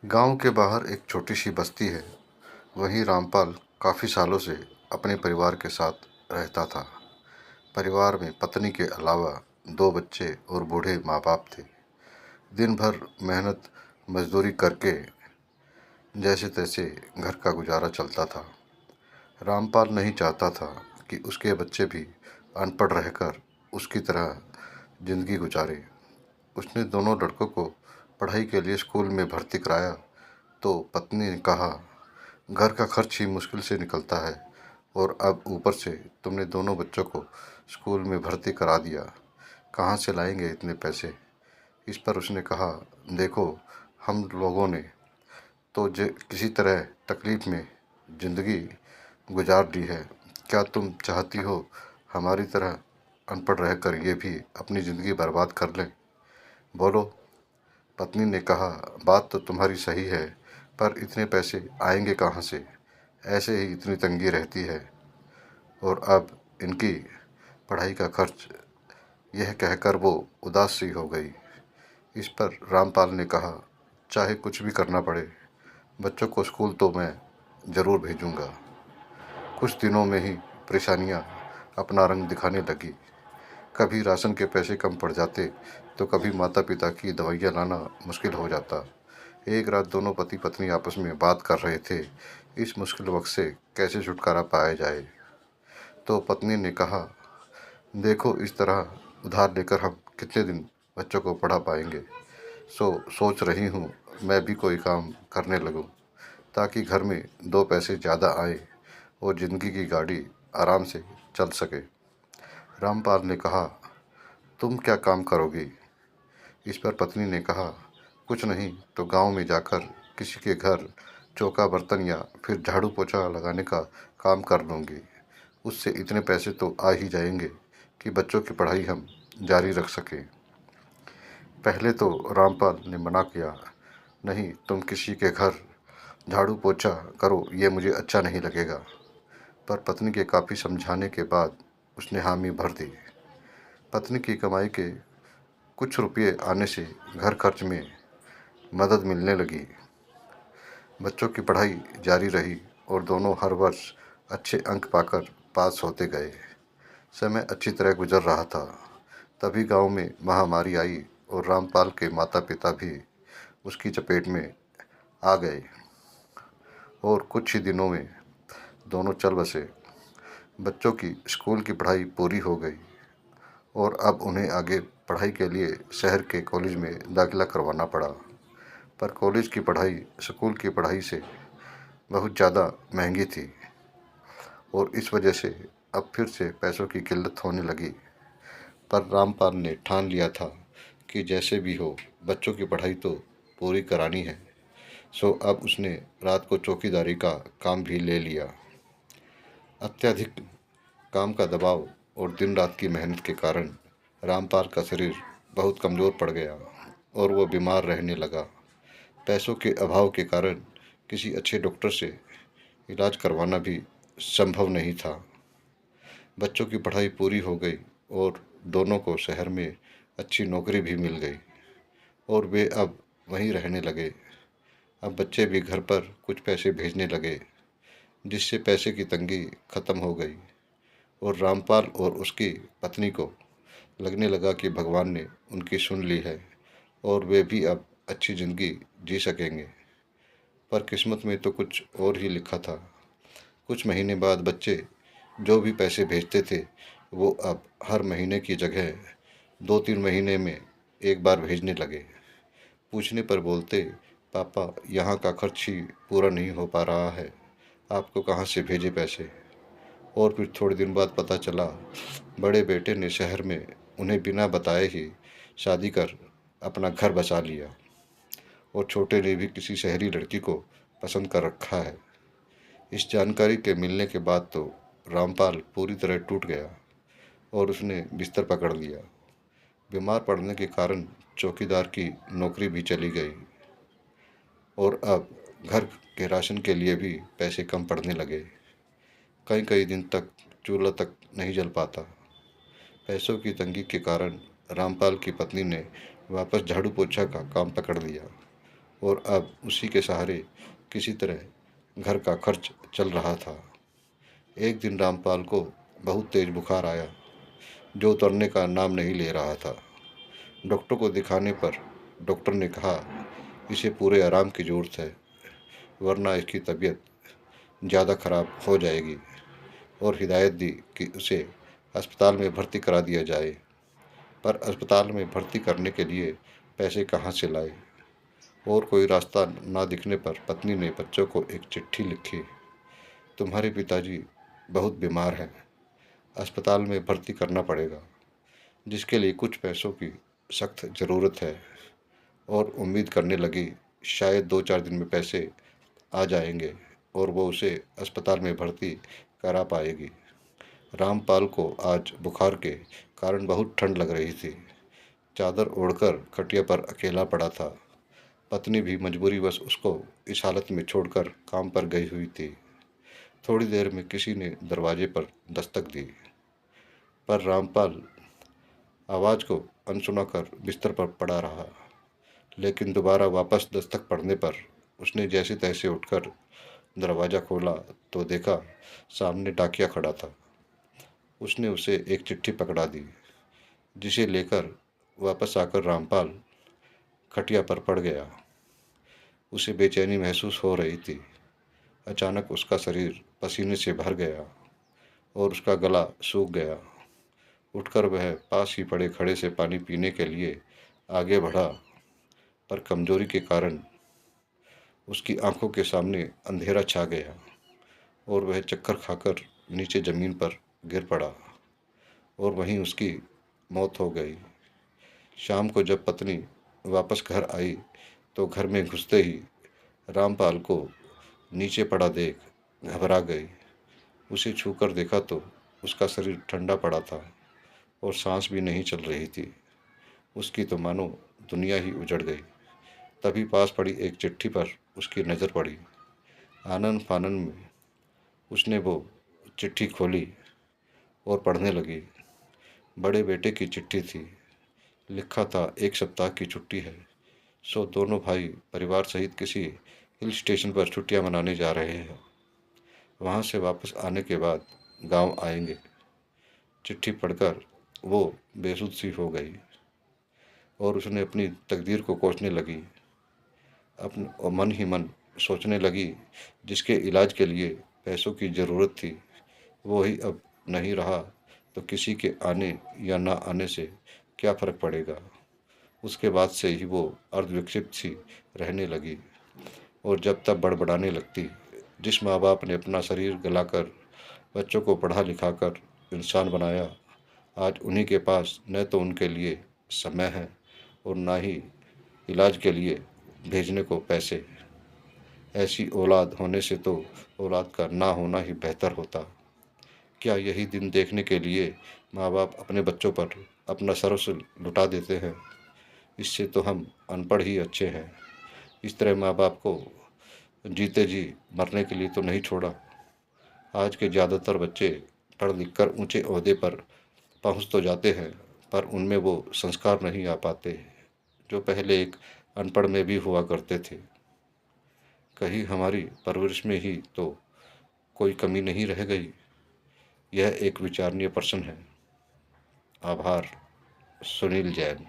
गांव के बाहर एक छोटी सी बस्ती है। वहीं रामपाल काफ़ी सालों से अपने परिवार के साथ रहता था। परिवार में पत्नी के अलावा दो बच्चे और बूढ़े माँ बाप थे। दिन भर मेहनत मजदूरी करके जैसे तैसे घर का गुजारा चलता था। रामपाल नहीं चाहता था कि उसके बच्चे भी अनपढ़ रहकर उसकी तरह जिंदगी गुजारे। उसने दोनों लड़कों को पढ़ाई के लिए स्कूल में भर्ती कराया तो पत्नी ने कहा, घर का खर्च ही मुश्किल से निकलता है और अब ऊपर से तुमने दोनों बच्चों को स्कूल में भर्ती करा दिया, कहाँ से लाएंगे इतने पैसे। इस पर उसने कहा, देखो, हम लोगों ने तो किसी तरह तकलीफ़ में ज़िंदगी गुजार दी है। क्या तुम चाहती हो हमारी तरह अनपढ़ रहकर ये भी अपनी ज़िंदगी बर्बाद कर लें? बोलो। पत्नी ने कहा, बात तो तुम्हारी सही है, पर इतने पैसे आएंगे कहाँ से? ऐसे ही इतनी तंगी रहती है और अब इनकी पढ़ाई का खर्च। यह कहकर वो उदास सी हो गई। इस पर रामपाल ने कहा, चाहे कुछ भी करना पड़े, बच्चों को स्कूल तो मैं ज़रूर भेजूंगा। कुछ दिनों में ही परेशानियां अपना रंग दिखाने लगी। कभी राशन के पैसे कम पड़ जाते तो कभी माता पिता की दवाइयाँ लाना मुश्किल हो जाता। एक रात दोनों पति पत्नी आपस में बात कर रहे थे, इस मुश्किल वक्त से कैसे छुटकारा पाया जाए। तो पत्नी ने कहा, देखो, इस तरह उधार लेकर हम कितने दिन बच्चों को पढ़ा पाएंगे। सोच रही हूँ मैं भी कोई काम करने लगूँ ताकि घर में दो पैसे ज़्यादा आए और ज़िंदगी की गाड़ी आराम से चल सके। रामपाल ने कहा, तुम क्या काम करोगी? इस पर पत्नी ने कहा, कुछ नहीं तो गांव में जाकर किसी के घर चौका बर्तन या फिर झाड़ू पोछा लगाने का काम कर लूँगी। उससे इतने पैसे तो आ ही जाएंगे कि बच्चों की पढ़ाई हम जारी रख सकें। पहले तो रामपाल ने मना किया, नहीं, तुम किसी के घर झाड़ू पोछा करो, ये मुझे अच्छा नहीं लगेगा। पर पत्नी के काफ़ी समझाने के बाद उसने हामी भर दी। पत्नी की कमाई के कुछ रुपये आने से घर खर्च में मदद मिलने लगी। बच्चों की पढ़ाई जारी रही और दोनों हर वर्ष अच्छे अंक पाकर पास होते गए। समय अच्छी तरह गुजर रहा था। तभी गांव में महामारी आई और रामपाल के माता पिता भी उसकी चपेट में आ गए और कुछ ही दिनों में दोनों चल बसे। बच्चों की स्कूल की पढ़ाई पूरी हो गई और अब उन्हें आगे पढ़ाई के लिए शहर के कॉलेज में दाखिला करवाना पड़ा। पर कॉलेज की पढ़ाई स्कूल की पढ़ाई से बहुत ज़्यादा महंगी थी और इस वजह से अब फिर से पैसों की किल्लत होने लगी। पर रामपाल ने ठान लिया था कि जैसे भी हो बच्चों की पढ़ाई तो पूरी करानी है। अब उसने रात को चौकीदारी का काम भी ले लिया। अत्यधिक काम का दबाव और दिन रात की मेहनत के कारण रामपाल का शरीर बहुत कमज़ोर पड़ गया और वो बीमार रहने लगा। पैसों के अभाव के कारण किसी अच्छे डॉक्टर से इलाज करवाना भी संभव नहीं था। बच्चों की पढ़ाई पूरी हो गई और दोनों को शहर में अच्छी नौकरी भी मिल गई और वे अब वहीं रहने लगे। अब बच्चे भी घर पर कुछ पैसे भेजने लगे, जिससे पैसे की तंगी खत्म हो गई और रामपाल और उसकी पत्नी को लगने लगा कि भगवान ने उनकी सुन ली है और वे भी अब अच्छी ज़िंदगी जी सकेंगे। पर किस्मत में तो कुछ और ही लिखा था। कुछ महीने बाद बच्चे जो भी पैसे भेजते थे वो अब हर महीने की जगह 2-3 महीने में एक बार भेजने लगे। पूछने पर बोलते, पापा, यहाँ का खर्च ही पूरा नहीं हो पा रहा है, आपको कहाँ से भेजे पैसे। और फिर थोड़े दिन बाद पता चला बड़े बेटे ने शहर में उन्हें बिना बताए ही शादी कर अपना घर बसा लिया और छोटे ने भी किसी शहरी लड़की को पसंद कर रखा है। इस जानकारी के मिलने के बाद तो रामपाल पूरी तरह टूट गया और उसने बिस्तर पकड़ लिया। बीमार पड़ने के कारण चौकीदार की नौकरी भी चली गई और अब घर के राशन के लिए भी पैसे कम पड़ने लगे। कई कई दिन तक चूल्हा तक नहीं जल पाता। पैसों की तंगी के कारण रामपाल की पत्नी ने वापस झाड़ू पोछा का काम पकड़ लिया और अब उसी के सहारे किसी तरह घर का खर्च चल रहा था। एक दिन रामपाल को बहुत तेज बुखार आया, जो उतरने का नाम नहीं ले रहा था। डॉक्टर को दिखाने पर डॉक्टर ने कहा, इसे पूरे आराम की ज़रूरत है, वरना इसकी तबीयत ज़्यादा खराब हो जाएगी, और हिदायत दी कि उसे अस्पताल में भर्ती करा दिया जाए। पर अस्पताल में भर्ती करने के लिए पैसे कहाँ से लाए? और कोई रास्ता ना दिखने पर पत्नी ने बच्चों को एक चिट्ठी लिखी, तुम्हारे पिताजी बहुत बीमार हैं, अस्पताल में भर्ती करना पड़ेगा, जिसके लिए कुछ पैसों की सख्त ज़रूरत है। और उम्मीद करने लगी शायद 2-4 दिन में पैसे आ जाएंगे और वो उसे अस्पताल में भर्ती करा पाएगी। रामपाल को आज बुखार के कारण बहुत ठंड लग रही थी। चादर ओढ़कर खटिया पर अकेला पड़ा था। पत्नी भी मजबूरीवश उसको इस हालत में छोड़कर काम पर गई हुई थी। थोड़ी देर में किसी ने दरवाजे पर दस्तक दी, पर रामपाल आवाज़ को अनसुना कर बिस्तर पर पड़ा रहा। लेकिन दोबारा वापस दस्तक पड़ने पर उसने जैसे तैसे उठकर दरवाज़ा खोला तो देखा सामने डाकिया खड़ा था। उसने उसे एक चिट्ठी पकड़ा दी, जिसे लेकर वापस आकर रामपाल खटिया पर पड़ गया। उसे बेचैनी महसूस हो रही थी। अचानक उसका शरीर पसीने से भर गया और उसका गला सूख गया। उठकर वह पास ही पड़े घड़े से पानी पीने के लिए आगे बढ़ा, पर कमजोरी के कारण उसकी आंखों के सामने अंधेरा छा गया और वह चक्कर खाकर नीचे ज़मीन पर गिर पड़ा और वहीं उसकी मौत हो गई। शाम को जब पत्नी वापस घर आई तो घर में घुसते ही रामपाल को नीचे पड़ा देख घबरा गई। उसे छूकर देखा तो उसका शरीर ठंडा पड़ा था और सांस भी नहीं चल रही थी। उसकी तो मानो दुनिया ही उजड़ गई। तभी पास पड़ी एक चिट्ठी पर उसकी नज़र पड़ी। आनन फानन में उसने वो चिट्ठी खोली और पढ़ने लगी। बड़े बेटे की चिट्ठी थी। लिखा था, 1 सप्ताह की छुट्टी है, सो दोनों भाई परिवार सहित किसी हिल स्टेशन पर छुट्टियां मनाने जा रहे हैं। वहां से वापस आने के बाद गांव आएंगे। चिट्ठी पढ़कर वो बेसुध सी हो गई और उसने अपनी तकदीर को कोसने लगी। अपन और मन ही मन सोचने लगी, जिसके इलाज के लिए पैसों की ज़रूरत थी वो ही अब नहीं रहा तो किसी के आने या ना आने से क्या फ़र्क पड़ेगा। उसके बाद से ही वो अर्धविकसित सी रहने लगी और जब तब बड़बड़ाने लगती। जिस माँ बाप ने अपना शरीर गलाकर बच्चों को पढ़ा लिखाकर इंसान बनाया, आज उन्हीं के पास न तो उनके लिए समय है और ना ही इलाज के लिए भेजने को पैसे। ऐसी औलाद होने से तो औलाद का ना होना ही बेहतर होता। क्या यही दिन देखने के लिए माँ बाप अपने बच्चों पर अपना सर्वस्व लुटा देते हैं? इससे तो हम अनपढ़ ही अच्छे हैं। इस तरह माँ बाप को जीते जी मरने के लिए तो नहीं छोड़ा। आज के ज़्यादातर बच्चे पढ़ लिख कर ऊँचे ओहदे पर पहुँच तो जाते हैं, पर उनमें वो संस्कार नहीं आ पाते जो पहले एक अनपढ़ में भी हुआ करते थे। कहीं हमारी परवरिश में ही तो कोई कमी नहीं रह गई। यह एक विचारणीय प्रश्न है। आभार। सुनील जैन।